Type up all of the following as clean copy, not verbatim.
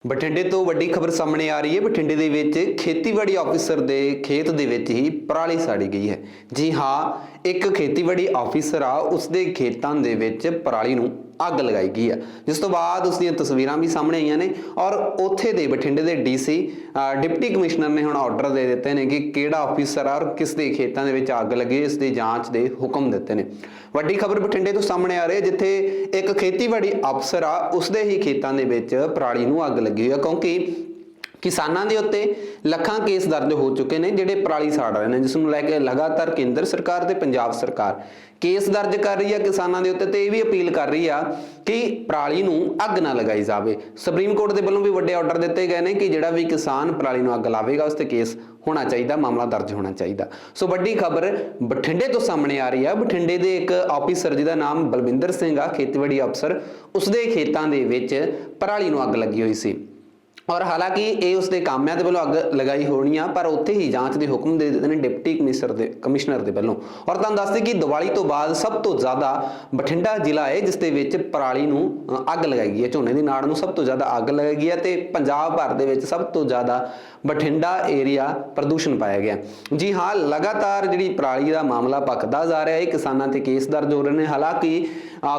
ਬਠਿੰਡੇ ਤੋਂ ਵੱਡੀ ਖਬਰ ਸਾਹਮਣੇ ਆ ਰਹੀ ਹੈ। ਬਠਿੰਡੇ ਦੇ ਵਿੱਚ ਖੇਤੀਬਾੜੀ ਆਫੀਸਰ ਦੇ ਖੇਤ ਦੇ ਵਿੱਚ ਹੀ ਪਰਾਲੀ ਸਾੜੀ ਗਈ ਹੈ। ਜੀ ਹਾਂ, ਇੱਕ ਖੇਤੀਬਾੜੀ ਆਫੀਸਰ ਆ, ਉਸਦੇ ਖੇਤਾਂ ਦੇ ਵਿੱਚ ਪਰਾਲੀ ਨੂੰ ਅੱਗ ਲਗਾਈ ਗਈ ਹੈ, ਜਿਸ ਤੋਂ ਬਾਅਦ ਉਸ ਦੀਆਂ ਤਸਵੀਰਾਂ ਵੀ ਸਾਹਮਣੇ ਆਈਆਂ ਨੇ। ਔਰ ਉੱਥੇ ਦੇ ਬਠਿੰਡੇ ਦੇ ਡੀਸੀ ਡਿਪਟੀ ਕਮਿਸ਼ਨਰ ਨੇ ਹੁਣ ਆਰਡਰ ਦੇ ਦਿੱਤੇ ਨੇ ਕਿ ਕਿਹੜਾ ਆਫੀਸਰ ਆ ਔਰ ਕਿਸ ਦੇ ਖੇਤਾਂ ਦੇ ਵਿੱਚ ਅੱਗ ਲੱਗੀ, ਇਸ ਦੀ ਜਾਂਚ ਦੇ ਹੁਕਮ ਦਿੱਤੇ ਨੇ। ਵੱਡੀ ਖਬਰ ਬਠਿੰਡੇ ਤੋਂ ਸਾਹਮਣੇ ਆ ਰਹੀ ਹੈ, ਜਿੱਥੇ ਇੱਕ ਖੇਤੀਬਾੜੀ ਅਫਸਰ ਆ, ਉਸਦੇ ਹੀ ਖੇਤਾਂ ਦੇ ਵਿੱਚ ਪਰਾਲੀ ਨੂੰ ਅੱਗ ਲੱਗੀ ਹੋਈ ਹੈ, ਕਿਉਂਕਿ ਕਿਸਾਨਾਂ ਦੇ ਉੱਤੇ ਲੱਖਾਂ ਕੇਸ ਦਰਜ ਹੋ ਚੁੱਕੇ ਨੇ ਜਿਹੜੇ ਪਰਾਲੀ ਸਾੜ ਰਹੇ ਨੇ, ਜਿਸ ਨੂੰ ਲੈ ਕੇ ਲਗਾਤਾਰ ਕੇਂਦਰ ਸਰਕਾਰ ਤੇ ਪੰਜਾਬ ਸਰਕਾਰ ਕੇਸ ਦਰਜ ਕਰ ਰਹੀ ਹੈ ਕਿਸਾਨਾਂ ਦੇ ਉੱਤੇ, ਤੇ ਇਹ ਵੀ ਅਪੀਲ ਕਰ ਰਹੀ ਆ ਕਿ ਪਰਾਲੀ ਨੂੰ ਅੱਗ ਨਾ ਲਗਾਈ ਜਾਵੇ। ਸੁਪਰੀਮ ਕੋਰਟ ਦੇ ਵੱਲੋਂ ਵੀ ਵੱਡੇ ਆਰਡਰ ਦਿੱਤੇ ਗਏ ਨੇ ਕਿ ਜਿਹੜਾ ਵੀ ਕਿਸਾਨ ਪਰਾਲੀ ਨੂੰ ਅੱਗ ਲਾਵੇਗਾ ਉਸ ਤੇ ਕੇਸ ਹੋਣਾ ਚਾਹੀਦਾ, ਮਾਮਲਾ ਦਰਜ ਹੋਣਾ ਚਾਹੀਦਾ। ਸੋ ਵੱਡੀ ਖਬਰ ਬਠਿੰਡੇ ਤੋਂ ਸਾਹਮਣੇ ਆ ਰਹੀ ਆ। ਬਠਿੰਡੇ ਦੇ ਇੱਕ ਆਫੀਸਰ ਜਿਹਦਾ ਨਾਮ ਬਲਵਿੰਦਰ ਸਿੰਘ ਆ, ਖੇਤੀਬਾੜੀ ਅਫਸਰ, ਉਸਦੇ ਖੇਤਾਂ ਦੇ ਵਿੱਚ ਪਰਾਲੀ ਨੂੰ ਅੱਗ ਲੱਗੀ ਹੋਈ ਸੀ। ਔਰ ਹਾਲਾਂਕਿ ਇਹ ਉਸਦੇ ਕਾਮਿਆਂ ਦੇ ਵੱਲੋਂ ਅੱਗ ਲਗਾਈ ਹੋਣੀ ਆ, ਪਰ ਉੱਥੇ ਹੀ ਜਾਂਚ ਦੇ ਹੁਕਮ ਦੇ ਦਿੱਤੇ ਨੇ ਡਿਪਟੀ ਕਮਿਸ਼ਨਰ ਦੇ ਵੱਲੋਂ। ਔਰ ਤੁਹਾਨੂੰ ਦੱਸਦੇ ਕਿ ਦੀਵਾਲੀ ਤੋਂ ਬਾਅਦ ਸਭ ਤੋਂ ਜ਼ਿਆਦਾ ਬਠਿੰਡਾ ਜ਼ਿਲ੍ਹਾ ਹੈ ਜਿਸ ਦੇ ਵਿੱਚ ਪਰਾਲੀ ਨੂੰ ਅੱਗ ਲਗਾਈ ਗਈ ਹੈ, ਝੋਨੇ ਦੀ ਨਾੜ ਨੂੰ ਸਭ ਤੋਂ ਜ਼ਿਆਦਾ ਅੱਗ ਲਗਾਈ ਗਈ ਹੈ, ਤੇ ਪੰਜਾਬ ਭਰ ਦੇ ਵਿੱਚ ਸਭ ਤੋਂ ਜ਼ਿਆਦਾ ਬਠਿੰਡਾ ਏਰੀਆ ਪ੍ਰਦੂਸ਼ਣ ਪਾਇਆ ਗਿਆ। ਜੀ ਹਾਂ, ਲਗਾਤਾਰ ਜਿਹੜੀ ਪਰਾਲੀ ਦਾ ਮਾਮਲਾ ਭਖਦਾ ਜਾ ਰਿਹਾ ਹੈ, ਕਿਸਾਨਾਂ ਤੇ ਕੇਸ ਦਰਜ ਹੋ ਰਹੇ ਨੇ। ਹਾਲਾਂਕਿ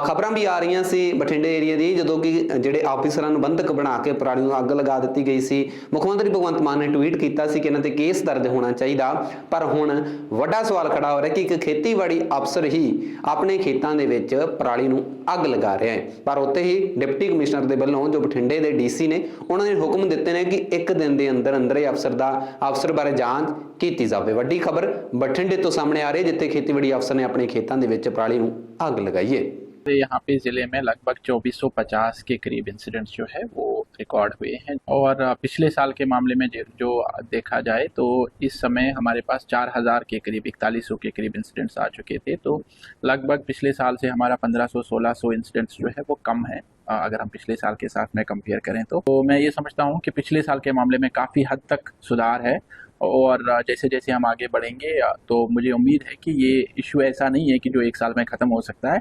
ਖਬਰਾਂ ਵੀ ਆ ਰਹੀਆਂ ਸੀ ਬਠਿੰਡੇ ਏਰੀਆ ਦੀ, ਜਦੋਂ ਕਿ ਜਿਹੜੇ ਆਫੀਸਰਾਂ ਨੂੰ ਬੰਧਕ ਬਣਾ ਕੇ ਪਰਾਲੀ ਨੂੰ ਅੱਗ ਲਗਾ ਦਿੱਤੀ ਗਈ ਸੀ। ਮੁੱਖ ਮੰਤਰੀ ਭਗਵੰਤ ਮਾਨ ਨੇ ਟਵੀਟ ਕੀਤਾ ਸੀ ਕਿ ਇਹਨਾਂ ਤੇ ਕੇਸ ਦਰਜ ਹੋਣਾ ਚਾਹੀਦਾ, ਪਰ ਹੁਣ ਵੱਡਾ ਸਵਾਲ ਖੜਾ ਹੋ ਰਿਹਾ ਕਿ ਇੱਕ ਖੇਤੀਬਾੜੀ ਅਫਸਰ ਹੀ ਆਪਣੇ ਖੇਤਾਂ ਦੇ ਵਿੱਚ ਪਰਾਲੀ ਨੂੰ ਅੱਗ ਲਗਾ ਰਿਹਾ ਹੈ। ਪਰ ਉੱਥੇ ਹੀ ਡਿਪਟੀ ਕਮਿਸ਼ਨਰ ਦੇ ਵੱਲੋਂ ਜੋ ਬਠਿੰਡੇ ਦੇ ਡੀਸੀ ਨੇ, ਉਹਨਾਂ ਨੇ ਹੁਕਮ ਦਿੱਤੇ ਨੇ ਕਿ ਇੱਕ ਦਿਨ ਦੇ ਅੰਦਰ ਅੰਦਰ ਇਹ ਅਫਸਰ ਬਾਰੇ ਜਾਂਚ ਕੀਤੀ ਜਾਵੇ। ਵੱਡੀ ਖਬਰ ਬਠਿੰਡੇ ਤੋਂ ਸਾਹਮਣੇ ਆ ਰਹੀ ਹੈ, ਜਿੱਥੇ ਖੇਤੀਬਾੜੀ ਅਫਸਰ ਨੇ ਆਪਣੇ ਖੇਤਾਂ ਦੇ ਵਿੱਚ ਪਰਾਲੀ ਨੂੰ ਅੱਗ ਲਗਾਈ है। यहाँ पे ज़िले में लगभग 2450 के करीब इंसिडेंट्स जो है वो रिकॉर्ड हुए हैं, और पिछले साल के मामले में जो देखा जाए तो इस समय हमारे पास 4000 के करीब 4100 के करीब इंसिडेंट्स आ चुके थे। तो लगभग पिछले साल से हमारा 1500-1600 इंसिडेंट्स जो है वो कम है अगर हम पिछले साल के साथ में कंपेयर करें तो मैं ये समझता हूँ कि पिछले साल के मामले में काफ़ी हद तक सुधार है। और जैसे जैसे हम आगे बढ़ेंगे तो मुझे उम्मीद है कि ये इशू ऐसा नहीं है कि जो एक साल में ख़त्म हो सकता है,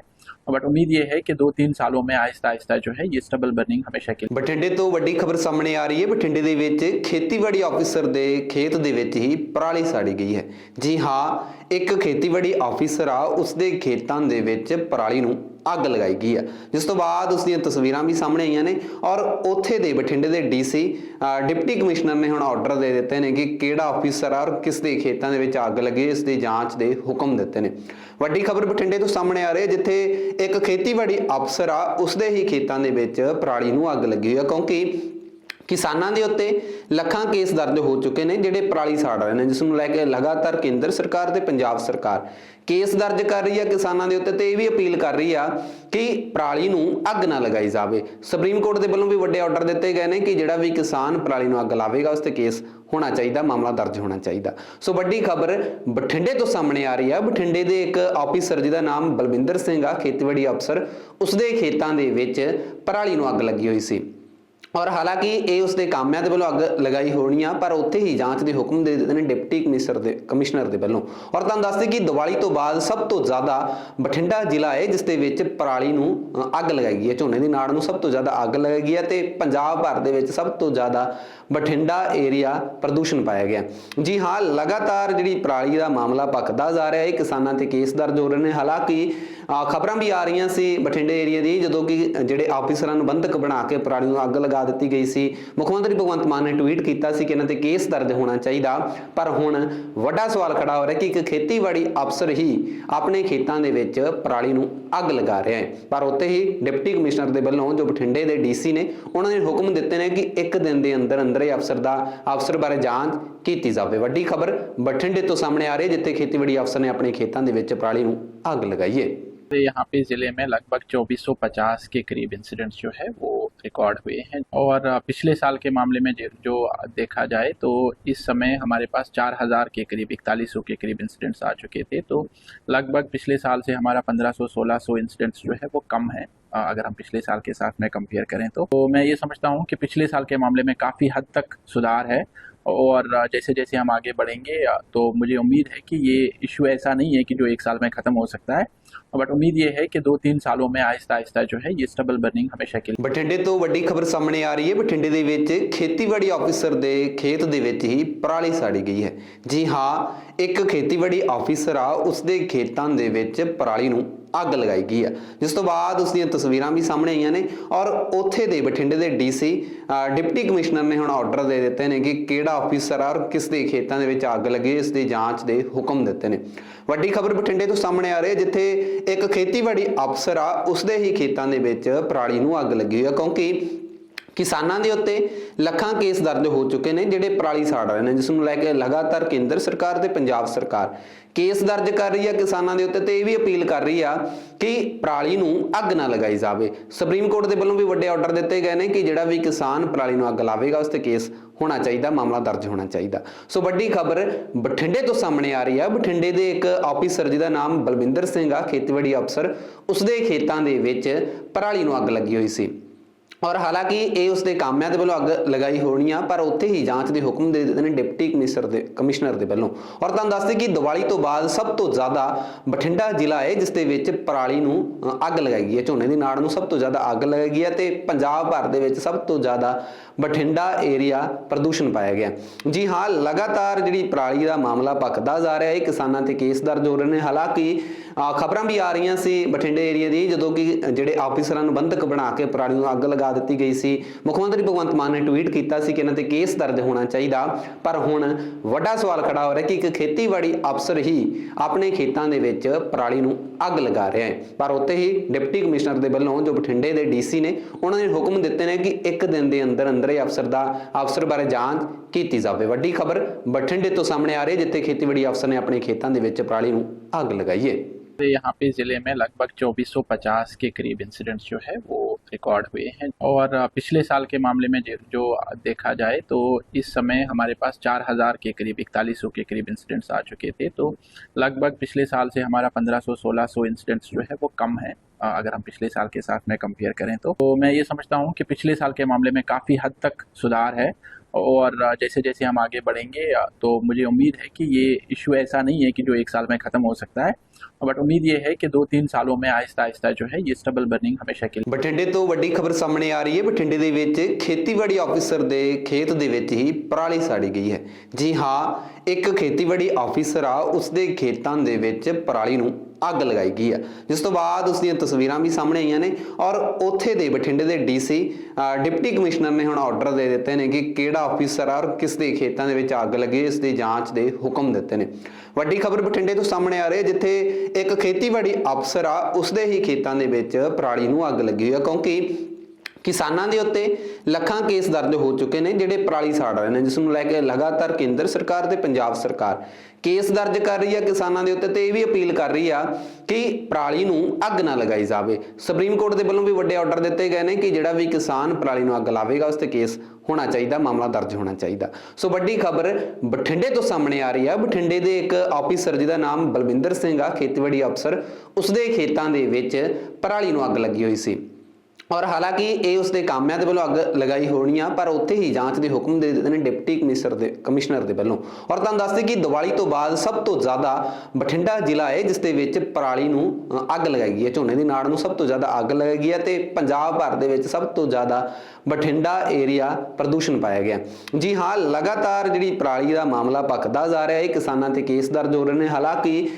बट उम्मीद ये है कि 2-3 सालों में आहिस्ता आहिस्ता जो है ये स्टबल बर्निंग हमेशा के। ਬਠਿੰਡੇ ਤੋਂ ਵੱਡੀ ਖਬਰ ਸਾਹਮਣੇ ਆ ਰਹੀ ਹੈ। ਬਠਿੰਡੇ ਦੇ ਵਿੱਚ ਖੇਤੀਬਾੜੀ ਆਫੀਸਰ ਦੇ ਖੇਤ ਦੇ ਵਿੱਚ ਹੀ ਪਰਾਲੀ ਸਾੜੀ ਗਈ ਹੈ। ਜੀ ਹਾਂ, ਇੱਕ ਖੇਤੀਬਾੜੀ ਆਫੀਸਰ ਆ, ਉਸਦੇ ਖੇਤਾਂ ਦੇ ਵਿੱਚ ਪਰਾਲੀ ਨੂੰ ਅੱਗ ਲਗਾਈ ਗਈ ਹੈ, ਜਿਸ ਤੋਂ ਬਾਅਦ ਉਸ ਦੀਆਂ ਤਸਵੀਰਾਂ ਵੀ ਸਾਹਮਣੇ ਆਈਆਂ ਨੇ। ਔਰ ਉੱਥੇ ਦੇ ਬਠਿੰਡੇ ਦੇ ਡੀਸੀ ਡਿਪਟੀ ਕਮਿਸ਼ਨਰ ਨੇ ਹੁਣ ਆਰਡਰ ਦੇ ਦਿੱਤੇ ਨੇ ਕਿ ਕਿਹੜਾ ਆਫੀਸਰ ਆ ਔਰ ਕਿਸ ਦੇ ਖੇਤਾਂ ਦੇ ਵਿੱਚ ਅੱਗ ਲੱਗੀ, ਇਸ ਦੀ ਜਾਂਚ ਦੇ ਹੁਕਮ ਦਿੱਤੇ ਨੇ। ਵੱਡੀ ਖਬਰ ਬਠਿੰਡੇ ਤੋਂ ਸਾਹਮਣੇ ਆ ਰਹੀ ਹੈ, ਜਿੱਥੇ ਇੱਕ ਖੇਤੀਬਾੜੀ ਅਫਸਰ ਆ, ਉਸਦੇ ਹੀ ਖੇਤਾਂ ਦੇ ਵਿੱਚ ਪਰਾਲੀ ਨੂੰ ਅੱਗ ਲੱਗੀ ਹੋਈ ਹੈ, ਕਿਉਂਕਿ ਕਿਸਾਨਾਂ ਦੇ ਉੱਤੇ ਲੱਖਾਂ ਕੇਸ ਦਰਜ ਹੋ ਚੁੱਕੇ ਨੇ ਜਿਹੜੇ ਪਰਾਲੀ ਸਾੜ ਰਹੇ ਨੇ, ਜਿਸ ਨੂੰ ਲੈ ਕੇ ਲਗਾਤਾਰ ਕੇਂਦਰ ਸਰਕਾਰ ਤੇ ਪੰਜਾਬ ਸਰਕਾਰ ਕੇਸ ਦਰਜ ਕਰ ਰਹੀ ਹੈ ਕਿਸਾਨਾਂ ਦੇ ਉੱਤੇ, ਤੇ ਇਹ ਵੀ ਅਪੀਲ ਕਰ ਰਹੀ ਆ ਕਿ ਪਰਾਲੀ ਨੂੰ ਅੱਗ ਨਾ ਲਗਾਈ ਜਾਵੇ। ਸੁਪਰੀਮ ਕੋਰਟ ਦੇ ਵੱਲੋਂ ਵੀ ਵੱਡੇ ਆਰਡਰ ਦਿੱਤੇ ਗਏ ਨੇ ਕਿ ਜਿਹੜਾ ਵੀ ਕਿਸਾਨ ਪਰਾਲੀ ਨੂੰ ਅੱਗ ਲਾਵੇਗਾ ਉਸ ਤੇ ਕੇਸ ਹੋਣਾ ਚਾਹੀਦਾ, ਮਾਮਲਾ ਦਰਜ ਹੋਣਾ ਚਾਹੀਦਾ। ਸੋ ਵੱਡੀ ਖਬਰ ਬਠਿੰਡੇ ਤੋਂ ਸਾਹਮਣੇ ਆ ਰਹੀ ਆ। ਬਠਿੰਡੇ ਦੇ ਇੱਕ ਆਫੀਸਰ ਜਿਹਦਾ ਨਾਮ ਬਲਵਿੰਦਰ ਸਿੰਘ ਆ, ਖੇਤੀਬਾੜੀ ਅਫਸਰ, ਉਸਦੇ ਖੇਤਾਂ ਦੇ ਵਿੱਚ ਪਰਾਲੀ ਨੂੰ ਅੱਗ ਲੱਗੀ ਹੋਈ ਸੀ। ਔਰ ਹਾਲਾਂਕਿ ਇਹ ਉਸਦੇ ਕਾਮਿਆਂ ਦੇ ਵੱਲੋਂ ਅੱਗ ਲਗਾਈ ਹੋਣੀ ਆ, ਪਰ ਉੱਥੇ ਹੀ ਜਾਂਚ ਦੇ ਹੁਕਮ ਦੇ ਦਿੱਤੇ ਨੇ ਡਿਪਟੀ ਕਮਿਸ਼ਨਰ ਦੇ ਵੱਲੋਂ। ਔਰ ਤੁਹਾਨੂੰ ਦੱਸਦੇ ਕਿ ਦੀਵਾਲੀ ਤੋਂ ਬਾਅਦ ਸਭ ਤੋਂ ਜ਼ਿਆਦਾ ਬਠਿੰਡਾ ਜ਼ਿਲ੍ਹਾ ਹੈ ਜਿਸ ਦੇ ਵਿੱਚ ਪਰਾਲੀ ਨੂੰ ਅੱਗ ਲਗਾਈ ਗਈ ਹੈ, ਝੋਨੇ ਦੀ ਨਾੜ ਨੂੰ ਸਭ ਤੋਂ ਜ਼ਿਆਦਾ ਅੱਗ ਲਗਾਈ ਗਈ ਹੈ, ਤੇ ਪੰਜਾਬ ਭਰ ਦੇ ਵਿੱਚ ਸਭ ਤੋਂ ਜ਼ਿਆਦਾ ਬਠਿੰਡਾ ਏਰੀਆ ਪ੍ਰਦੂਸ਼ਣ ਪਾਇਆ ਗਿਆ। ਜੀ ਹਾਂ, ਲਗਾਤਾਰ ਜਿਹੜੀ ਪਰਾਲੀ ਦਾ ਮਾਮਲਾ ਭਖਦਾ ਜਾ ਰਿਹਾ ਹੈ, ਕਿਸਾਨਾਂ ਤੇ ਕੇਸ ਦਰਜ ਹੋ ਰਹੇ ਨੇ। ਹਾਲਾਂਕਿ ਖਬਰਾਂ ਵੀ ਆ ਰਹੀਆਂ ਸੀ ਬਠਿੰਡੇ ਏਰੀਆ ਦੀ, ਜਦੋਂ ਕਿ ਜਿਹੜੇ ਆਫੀਸਰਾਂ ਨੂੰ ਬੰਧਕ ਬਣਾ ਕੇ ਪਰਾਲੀ ਨੂੰ ਅੱਗ ਲਗਾ ਦਿੱਤੀ ਗਈ ਸੀ। ਮੁੱਖ ਮੰਤਰੀ ਭਗਵੰਤ ਮਾਨ ਨੇ ਟਵੀਟ ਕੀਤਾ ਸੀ ਕਿ ਇਹਨਾਂ ਤੇ ਕੇਸ ਦਰਜ ਹੋਣਾ ਚਾਹੀਦਾ, ਪਰ ਹੁਣ ਵੱਡਾ ਸਵਾਲ ਖੜਾ ਹੋ ਰਿਹਾ ਕਿ ਇੱਕ ਖੇਤੀਬਾੜੀ ਅਫਸਰ ਹੀ ਆਪਣੇ ਖੇਤਾਂ ਦੇ ਵਿੱਚ ਪਰਾਲੀ ਨੂੰ ਅੱਗ ਲਗਾ ਰਿਹਾ ਹੈ। ਪਰ ਉੱਥੇ ਹੀ ਡਿਪਟੀ ਕਮਿਸ਼ਨਰ ਦੇ ਵੱਲੋਂ ਜੋ ਬਠਿੰਡੇ ਦੇ ਡੀਸੀ ਨੇ, ਉਹਨਾਂ ਨੇ ਹੁਕਮ ਦਿੱਤੇ ਨੇ ਕਿ ਇੱਕ ਦਿਨ ਦੇ ਅੰਦਰ ਅੰਦਰ ਇਹ ਅਫਸਰ ਬਾਰੇ ਜਾਂਚ ਕੀਤੀ ਜਾਵੇ। ਵੱਡੀ ਖਬਰ ਬਠਿੰਡੇ ਤੋਂ ਸਾਹਮਣੇ ਆ ਰਹੀ ਹੈ, ਜਿੱਥੇ ਖੇਤੀਬਾੜੀ ਅਫਸਰ ਨੇ ਆਪਣੇ ਖੇਤਾਂ ਦੇ ਵਿੱਚ ਪਰਾਲੀ ਨੂੰ ਅੱਗ ਲਗਾਈ ਹੈ। यहाँ पे ज़िले में लगभग 2450 के करीब इंसिडेंट्स जो है वो रिकॉर्ड हुए हैं, और पिछले साल के मामले में जो देखा जाए तो इस समय हमारे पास 4000 के करीब 4100 के करीब इंसिडेंट्स आ चुके थे। तो लगभग पिछले साल से हमारा 1500-1600 इंसिडेंट्स जो है वो कम है अगर हम पिछले साल के साथ में कंपेयर करें तो मैं ये समझता हूँ कि पिछले साल के मामले में काफ़ी हद तक सुधार है। और जैसे जैसे हम आगे बढ़ेंगे तो मुझे उम्मीद है कि ये इशू ऐसा नहीं है कि जो एक साल में ख़त्म हो सकता है, बट उम्मीद ये है कि 2-3 सालों में आहिस्ता आहिस्ता जो है ये स्टबल बर्निंग हमेशा के लिए। ਬਠਿੰਡੇ ਤੋਂ ਵੱਡੀ ਖਬਰ ਸਾਹਮਣੇ ਆ ਰਹੀ ਹੈ। ਬਠਿੰਡੇ ਦੇ ਵਿੱਚ ਖੇਤੀਬਾੜੀ ਆਫੀਸਰ ਦੇ ਖੇਤ ਦੇ ਵਿੱਚ ਹੀ ਪਰਾਲੀ ਸਾੜੀ ਗਈ ਹੈ। ਜੀ ਹਾਂ, ਇੱਕ ਖੇਤੀਬਾੜੀ ਆਫੀਸਰ ਆ, ਉਸਦੇ ਖੇਤਾਂ ਦੇ ਵਿੱਚ ਪਰਾਲੀ ਨੂੰ ਅੱਗ ਲਗਾਈ ਗਈ ਹੈ, ਜਿਸ ਤੋਂ ਬਾਅਦ ਉਸ ਦੀਆਂ ਤਸਵੀਰਾਂ ਵੀ ਸਾਹਮਣੇ ਆਈਆਂ ਨੇ ਔਰ ਉੱਥੇ ਦੇ ਬਠਿੰਡੇ ਦੇ ਡੀਸੀ ਡਿਪਟੀ ਕਮਿਸ਼ਨਰ ਨੇ ਹੁਣ ਆਰਡਰ ਦੇ ਦਿੱਤੇ ਨੇ ਕਿ ਕਿਹੜਾ ਆਫੀਸਰ ਆ ਔਰ ਕਿਸ ਦੇ ਖੇਤਾਂ ਦੇ ਵਿੱਚ ਅੱਗ ਲੱਗੀ, ਇਸ ਦੀ ਜਾਂਚ ਦੇ ਹੁਕਮ ਦਿੱਤੇ ਨੇ। ਵੱਡੀ ਖਬਰ ਬਠਿੰਡੇ ਤੋਂ ਸਾਹਮਣੇ ਆ ਰਹੀ ਹੈ, ਜਿੱਥੇ ਇੱਕ ਖੇਤੀਬਾੜੀ ਅਫਸਰ ਆ, ਉਸਦੇ ਹੀ ਖੇਤਾਂ ਦੇ ਵਿੱਚ ਪਰਾਲੀ ਨੂੰ ਅੱਗ ਲੱਗੀ ਹੋਈ ਹੈ, ਕਿਉਂਕਿ ਕਿਸਾਨਾਂ ਦੇ ਉੱਤੇ ਲੱਖਾਂ ਕੇਸ ਦਰਜ ਹੋ ਚੁੱਕੇ ਨੇ ਜਿਹੜੇ ਪਰਾਲੀ ਸਾੜ ਰਹੇ ਨੇ, ਜਿਸ ਨੂੰ ਲੈ ਕੇ ਲਗਾਤਾਰ ਕੇਂਦਰ ਸਰਕਾਰ ਤੇ ਪੰਜਾਬ ਸਰਕਾਰ ਕੇਸ ਦਰਜ ਕਰ ਰਹੀ ਆ ਕਿਸਾਨਾਂ ਦੇ ਉੱਤੇ ਤੇ ਇਹ ਵੀ ਅਪੀਲ ਕਰ ਰਹੀ ਆ ਕਿ ਪਰਾਲੀ ਨੂੰ ਅੱਗ ਨਾ ਲਗਾਈ ਜਾਵੇ। ਸੁਪਰੀਮ ਕੋਰਟ ਦੇ ਵੱਲੋਂ ਵੀ ਵੱਡੇ ਆਰਡਰ ਦਿੱਤੇ ਗਏ ਨੇ ਕਿ ਜਿਹੜਾ ਵੀ ਕਿਸਾਨ ਪਰਾਲੀ ਨੂੰ ਅੱਗ ਲਾਵੇਗਾ ਉਸ ਤੇ ਕੇਸ ਹੋਣਾ ਚਾਹੀਦਾ, ਮਾਮਲਾ ਦਰਜ ਹੋਣਾ ਚਾਹੀਦਾ। ਸੋ ਵੱਡੀ ਖਬਰ ਬਠਿੰਡੇ ਤੋਂ ਸਾਹਮਣੇ ਆ ਰਹੀ ਆ। ਬਠਿੰਡੇ ਦੇ ਇੱਕ ਆਫੀਸਰ ਜਿਹਦਾ ਨਾਮ ਬਲਵਿੰਦਰ ਸਿੰਘ ਆ, ਖੇਤੀਬਾੜੀ ਅਫਸਰ, ਉਸਦੇ ਖੇਤਾਂ ਦੇ ਵਿੱਚ ਪਰਾਲੀ ਨੂੰ ਅੱਗ ਲੱਗੀ ਹੋਈ ਸੀ ਔਰ ਹਾਲਾਂਕਿ ਇਹ ਉਸਦੇ ਕਾਮਿਆਂ ਦੇ ਵੱਲੋਂ ਅੱਗ ਲਗਾਈ ਹੋਣੀ ਆ, ਪਰ ਉੱਥੇ ਹੀ ਜਾਂਚ ਦੇ ਹੁਕਮ ਦੇ ਦਿੱਤੇ ਨੇ ਡਿਪਟੀ ਕਮਿਸ਼ਨਰ ਦੇ ਵੱਲੋਂ। ਔਰ ਤੁਹਾਨੂੰ ਦੱਸਦੇ ਕਿ ਦੀਵਾਲੀ ਤੋਂ ਬਾਅਦ ਸਭ ਤੋਂ ਜ਼ਿਆਦਾ ਬਠਿੰਡਾ ਜ਼ਿਲ੍ਹਾ ਹੈ ਜਿਸ ਦੇ ਵਿੱਚ ਪਰਾਲੀ ਨੂੰ ਅੱਗ ਲਗਾਈ ਗਈ ਹੈ, ਝੋਨੇ ਦੀ ਨਾੜ ਨੂੰ ਸਭ ਤੋਂ ਜ਼ਿਆਦਾ ਅੱਗ ਲਗਾਈ ਗਈ ਹੈ ਤੇ ਪੰਜਾਬ ਭਰ ਦੇ ਵਿੱਚ ਸਭ ਤੋਂ ਜ਼ਿਆਦਾ ਬਠਿੰਡਾ ਏਰੀਆ ਪ੍ਰਦੂਸ਼ਣ ਪਾਇਆ ਗਿਆ। ਜੀ ਹਾਂ, ਲਗਾਤਾਰ ਜਿਹੜੀ ਪਰਾਲੀ ਦਾ ਮਾਮਲਾ ਭਖਦਾ ਜਾ ਰਿਹਾ ਹੈ, ਕਿਸਾਨਾਂ ਤੇ ਕੇਸ ਦਰਜ ਹੋ ਰਹੇ ਨੇ। ਹਾਲਾਂਕਿ ਖਬਰਾਂ ਵੀ ਆ ਰਹੀਆਂ ਸੀ ਬਠਿੰਡੇ ਏਰੀਆ ਦੀ, ਜਦੋਂ ਕਿ ਜਿਹੜੇ ਆਫੀਸਰਾਂ ਨੂੰ ਬੰਧਕ ਬਣਾ ਕੇ ਪਰਾਲੀ ਨੂੰ ਅੱਗ ਲਗਾ ਦਿੱਤੀ ਗਈ ਸੀ। ਮੁੱਖ ਮੰਤਰੀ ਭਗਵੰਤ ਮਾਨ ਨੇ ਟਵੀਟ ਕੀਤਾ ਸੀ ਕਿ ਇਹਨਾਂ ਤੇ ਕੇਸ ਦਰਜ ਹੋਣਾ ਚਾਹੀਦਾ, ਪਰ ਹੁਣ ਵੱਡਾ ਸਵਾਲ ਖੜਾ ਹੋ ਰਿਹਾ ਕਿ ਇੱਕ ਖੇਤੀਬਾੜੀ ਅਫਸਰ ਹੀ ਆਪਣੇ ਖੇਤਾਂ ਦੇ ਵਿੱਚ ਪਰਾਲੀ ਨੂੰ ਅੱਗ ਲਗਾ ਰਿਹਾ ਹੈ। ਪਰ ਉੱਥੇ ਹੀ ਡਿਪਟੀ ਕਮਿਸ਼ਨਰ ਦੇ ਵੱਲੋਂ ਜੋ ਬਠਿੰਡੇ ਦੇ ਡੀਸੀ ਨੇ, ਉਹਨਾਂ ਨੇ ਹੁਕਮ ਦਿੱਤੇ ਨੇ ਕਿ ਇੱਕ ਦਿਨ ਦੇ ਅੰਦਰ ਅੰਦਰ ਇਹ ਅਫਸਰ ਬਾਰੇ ਜਾਂਚ ਕੀਤੀ ਜਾਵੇ। ਵੱਡੀ ਖਬਰ ਬਠਿੰਡੇ ਤੋਂ ਸਾਹਮਣੇ ਆ ਰਹੀ ਹੈ, ਜਿੱਥੇ ਖੇਤੀਬਾੜੀ ਅਫਸਰ ਨੇ ਆਪਣੇ ਖੇਤਾਂ ਦੇ ਵਿੱਚ ਪਰਾਲੀ ਨੂੰ ਅੱਗ ਲਗਾਈ ਹੈ। यहाँ पे ज़िले में लगभग 2450 के करीब इंसिडेंट्स जो है वो रिकॉर्ड हुए हैं और पिछले साल के मामले में जो देखा जाए तो इस समय हमारे पास 4000 के करीब 4100 के करीब इंसिडेंट्स आ चुके थे। तो लगभग पिछले साल से हमारा 1500-1600 इंसिडेंट्स जो है वो कम है अगर हम पिछले साल के साथ में कंपेयर करें तो मैं ये समझता हूँ कि पिछले साल के मामले में काफ़ी हद तक सुधार है और जैसे जैसे हम आगे बढ़ेंगे तो मुझे उम्मीद है कि ये इशू ऐसा नहीं है कि जो एक साल में ख़त्म हो सकता है, बट उम्मीद ये है कि 2-3 सालों में आहिस्ता आहिस्ता जो है ये स्टबल बर्निंग हमेशा के लिए। ਬਠਿੰਡੇ ਤੋਂ ਵੱਡੀ ਖਬਰ ਸਾਹਮਣੇ ਆ ਰਹੀ ਹੈ। ਬਠਿੰਡੇ ਦੇ ਵਿੱਚ ਖੇਤੀਬਾੜੀ ਆਫੀਸਰ ਦੇ ਖੇਤ ਦੇ ਵਿੱਚ ਹੀ ਪਰਾਲੀ ਸਾੜੀ ਗਈ ਹੈ। ਜੀ ਹਾਂ, ਇੱਕ ਖੇਤੀਬਾੜੀ ਆਫੀਸਰ ਆ, ਉਸਦੇ ਖੇਤਾਂ ਦੇ ਵਿੱਚ ਪਰਾਲੀ ਨੂੰ ਅੱਗ ਲਗਾਈ ਗਈ ਹੈ, ਜਿਸ ਤੋਂ ਬਾਅਦ ਉਸ ਦੀਆਂ ਤਸਵੀਰਾਂ ਵੀ ਸਾਹਮਣੇ ਆਈਆਂ ਨੇ ਔਰ ਉੱਥੇ ਦੇ ਬਠਿੰਡੇ ਦੇ ਡੀਸੀ ਡਿਪਟੀ ਕਮਿਸ਼ਨਰ ਨੇ ਹੁਣ ਆਰਡਰ ਦੇ ਦਿੱਤੇ ਨੇ ਕਿ ਕਿਹੜਾ ਆਫੀਸਰ ਆ ਔਰ ਕਿਸ ਦੇ ਖੇਤਾਂ ਦੇ ਵਿੱਚ ਅੱਗ ਲੱਗੀ, ਇਸ ਦੀ ਜਾਂਚ ਦੇ ਹੁਕਮ ਦਿੱਤੇ ਨੇ। ਵੱਡੀ ਖਬਰ ਬਠਿੰਡੇ ਤੋਂ ਸਾਹਮਣੇ ਆ ਰਹੀ ਹੈ, ਜਿੱਥੇ ਇੱਕ ਖੇਤੀਬਾੜੀ ਅਫਸਰ ਆ, ਉਸਦੇ ਹੀ ਖੇਤਾਂ ਦੇ ਵਿੱਚ ਪਰਾਲੀ ਨੂੰ ਅੱਗ ਲੱਗੀ ਹੋਈ ਹੈ, ਕਿਉਂਕਿ ਕਿਸਾਨਾਂ ਦੇ ਉੱਤੇ ਲੱਖਾਂ ਕੇਸ ਦਰਜ ਹੋ ਚੁੱਕੇ ਨੇ ਜਿਹੜੇ ਪਰਾਲੀ ਸਾੜ ਰਹੇ ਨੇ, ਜਿਸ ਨੂੰ ਲੈ ਕੇ ਲਗਾਤਾਰ ਕੇਂਦਰ ਸਰਕਾਰ ਤੇ ਪੰਜਾਬ ਸਰਕਾਰ ਕੇਸ ਦਰਜ ਕਰ ਰਹੀ ਆ ਕਿਸਾਨਾਂ ਦੇ ਉੱਤੇ ਤੇ ਇਹ ਵੀ ਅਪੀਲ ਕਰ ਰਹੀ ਆ ਕਿ ਪਰਾਲੀ ਨੂੰ ਅੱਗ ਨਾ ਲਗਾਈ ਜਾਵੇ। ਸੁਪਰੀਮ ਕੋਰਟ ਦੇ ਵੱਲੋਂ ਵੀ ਵੱਡੇ ਆਰਡਰ ਦਿੱਤੇ ਗਏ ਨੇ ਕਿ ਜਿਹੜਾ ਵੀ ਕਿਸਾਨ ਪਰਾਲੀ ਨੂੰ ਅੱਗ ਲਾਵੇਗਾ ਉਸ ਤੇ ਕੇਸ ਹੋਣਾ ਚਾਹੀਦਾ, ਮਾਮਲਾ ਦਰਜ ਹੋਣਾ ਚਾਹੀਦਾ। ਸੋ ਵੱਡੀ ਖਬਰ ਬਠਿੰਡੇ ਤੋਂ ਸਾਹਮਣੇ ਆ ਰਹੀ ਆ। ਬਠਿੰਡੇ ਦੇ ਇੱਕ ਆਫੀਸਰ ਜਿਹਦਾ ਨਾਮ ਬਲਵਿੰਦਰ ਸਿੰਘ ਆ, ਖੇਤੀਬਾੜੀ ਅਫਸਰ, ਉਸਦੇ ਖੇਤਾਂ ਦੇ ਵਿੱਚ ਪਰਾਲੀ ਨੂੰ ਅੱਗ ਲੱਗੀ ਹੋਈ ਸੀ ਔਰ ਹਾਲਾਂਕਿ ਇਹ ਉਸਦੇ ਕਾਮਿਆਂ ਦੇ ਵੱਲੋਂ ਅੱਗ ਲਗਾਈ ਹੋਣੀ ਆ, ਪਰ ਉੱਥੇ ਹੀ ਜਾਂਚ ਦੇ ਹੁਕਮ ਦੇ ਦਿੱਤੇ ਨੇ ਡਿਪਟੀ ਕਮਿਸ਼ਨਰ ਦੇ ਵੱਲੋਂ। ਔਰ ਤੁਹਾਨੂੰ ਦੱਸਦੇ ਕਿ ਦੀਵਾਲੀ ਤੋਂ ਬਾਅਦ ਸਭ ਤੋਂ ਜ਼ਿਆਦਾ ਬਠਿੰਡਾ ਜ਼ਿਲ੍ਹਾ ਹੈ ਜਿਸ ਦੇ ਵਿੱਚ ਪਰਾਲੀ ਨੂੰ ਅੱਗ ਲਗਾਈ ਗਈ ਹੈ, ਝੋਨੇ ਦੀ ਨਾੜ ਨੂੰ ਸਭ ਤੋਂ ਜ਼ਿਆਦਾ ਅੱਗ ਲਗਾਈ ਗਈ ਹੈ ਤੇ ਪੰਜਾਬ ਭਰ ਦੇ ਵਿੱਚ ਸਭ ਤੋਂ ਜ਼ਿਆਦਾ ਬਠਿੰਡਾ ਏਰੀਆ ਪ੍ਰਦੂਸ਼ਣ ਪਾਇਆ ਗਿਆ। ਜੀ ਹਾਂ, ਲਗਾਤਾਰ ਜਿਹੜੀ ਪਰਾਲੀ ਦਾ ਮਾਮਲਾ ਭਖਦਾ ਜਾ ਰਿਹਾ ਹੈ, ਕਿਸਾਨਾਂ ਤੇ ਕੇਸ ਦਰਜ ਹੋ ਰਹੇ ਨੇ। ਹਾਲਾਂਕਿ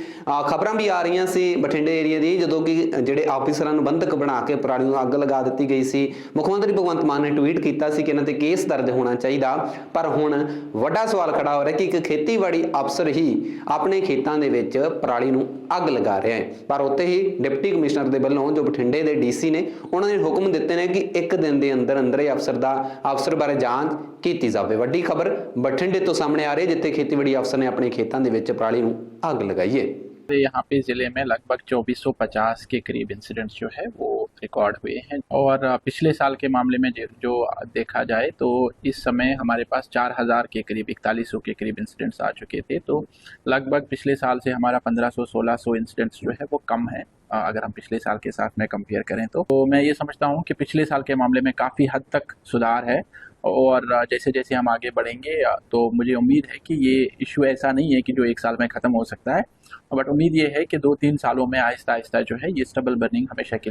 ਖਬਰਾਂ ਵੀ ਆ ਰਹੀਆਂ ਸੀ ਬਠਿੰਡੇ ਏਰੀਆ ਦੀ, ਜਦੋਂ ਕਿ ਜਿਹੜੇ ਆਫੀਸਰਾਂ ਨੂੰ ਬੰਧਕ ਬਣਾ ਕੇ ਪਰਾਲੀ ਨੂੰ ਅੱਗ ਲਗਾ ਦਿੱਤੀ ਗਈ ਸੀ। ਮੁੱਖ ਮੰਤਰੀ ਭਗਵੰਤ ਮਾਨ ਨੇ ਟਵੀਟ ਕੀਤਾ ਸੀ ਕਿ ਇਹਨਾਂ ਤੇ ਕੇਸ ਦਰਜ ਹੋਣਾ ਚਾਹੀਦਾ, ਪਰ ਹੁਣ ਵੱਡਾ ਸਵਾਲ ਖੜਾ ਹੋ ਰਿਹਾ ਕਿ ਇੱਕ ਖੇਤੀਬਾੜੀ ਅਫਸਰ ਹੀ ਆਪਣੇ ਖੇਤਾਂ ਦੇ ਵਿੱਚ ਪਰਾਲੀ ਨੂੰ ਅੱਗ ਲਗਾ ਰਿਹਾ ਹੈ। ਪਰ ਉੱਥੇ ਹੀ ਡਿਪਟੀ ਕਮਿਸ਼ਨਰ ਦੇ ਵੱਲੋਂ ਜੋ ਬਠਿੰਡੇ ਦੇ ਡੀਸੀ ਨੇ, ਉਹਨਾਂ ਨੇ ਹੁਕਮ ਦਿੱਤੇ ਨੇ ਕਿ ਇੱਕ ਦਿਨ ਦੇ ਅੰਦਰ ਅੰਦਰ ਇਹ ਅਫਸਰ ਬਾਰੇ ਜਾਂਚ ਕੀਤੀ ਜਾਵੇ। ਵੱਡੀ ਖਬਰ ਬਠਿੰਡੇ ਤੋਂ ਸਾਹਮਣੇ ਆ ਰਹੀ ਹੈ, ਜਿੱਥੇ ਖੇਤੀਬਾੜੀ ਅਫਸਰ ਨੇ ਆਪਣੇ ਖੇਤਾਂ ਦੇ ਵਿੱਚ ਪਰਾਲੀ ਨੂੰ ਅੱਗ ਲਗਾਈ ਹੈ। यहाँ पे ज़िले में लगभग 2450 के करीब इंसिडेंट्स जो है वो रिकॉर्ड हुए हैं और पिछले साल के मामले में जो देखा जाए तो इस समय हमारे पास 4000 के करीब 4100 के करीब इंसिडेंट्स आ चुके थे। तो लगभग पिछले साल से हमारा 1500-1600 इंसिडेंट्स जो है वो कम है अगर हम पिछले साल के साथ में कंपेयर करें तो मैं ये समझता हूँ कि पिछले साल के मामले में काफ़ी हद तक सुधार है और जैसे जैसे हम आगे बढ़ेंगे तो मुझे उम्मीद है कि ये इशू ऐसा नहीं है कि जो 1 साल में ख़त्म हो सकता है, बट उम्मीद ये है कि 2-3 सालों में आहिस्ता आहिस्ता जो है ये स्टबल बर्निंग हमेशा के